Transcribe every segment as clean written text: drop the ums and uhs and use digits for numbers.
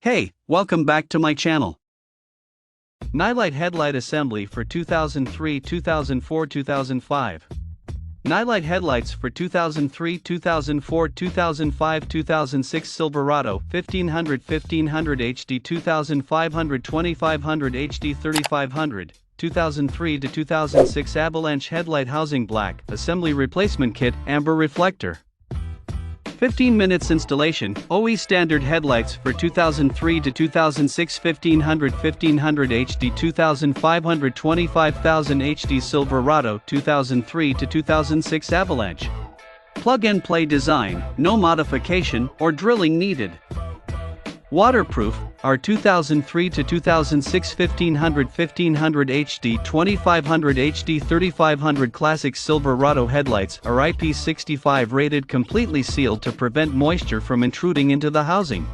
Hey, welcome back to my channel. Nilight Headlight Assembly for 2003, 2004, 2005. Nilight Headlights for 2003, 2004, 2005, 2006 Silverado 1500 HD 2500 2500 HD 3500, 2003 to 2006 Avalanche Headlight Housing Black Assembly Replacement Kit Amber Reflector. 15 minutes installation, OE standard headlights for 2003 to 2006 1500 HD 2500 25000 HD Silverado 2003 to 2006 Avalanche. Plug-and-play design, no modification or drilling needed. Waterproof, our 2003 to 2006 1500 HD 2500 HD 3500 Classic Silverado headlights are IP65 rated, completely sealed to prevent moisture from intruding into the housing.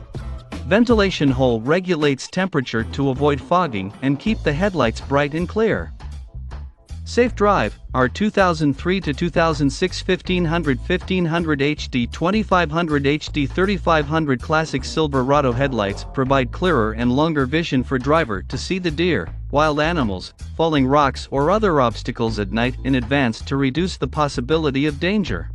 Ventilation hole regulates temperature to avoid fogging and keep the headlights bright and clear. Safe drive, our 2003 to 2006 1500 HD 2500 HD 3500 Classic Silverado headlights provide clearer and longer vision for driver to see the deer, wild animals, falling rocks or other obstacles at night in advance to reduce the possibility of danger.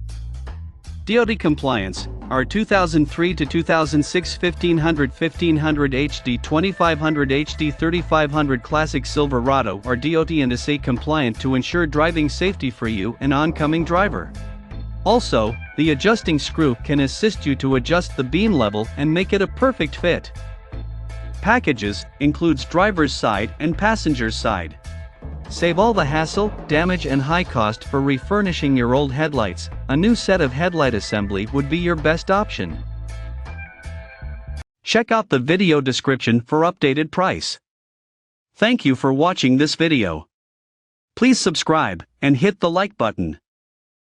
DOT compliance, our 2003 to 2006 1500 HD 2500 HD 3500 Classic Silverado are DOT and SA compliant to ensure driving safety for you and oncoming driver. Also, the adjusting screw can assist you to adjust the beam level and make it a perfect fit. Packages includes driver's side and passenger's side. Save all the hassle, damage and high cost for refurnishing your old headlights. A new set of headlight assembly would be your best option. Check out the video description for updated price. Thank you for watching this video. Please subscribe and hit the like button.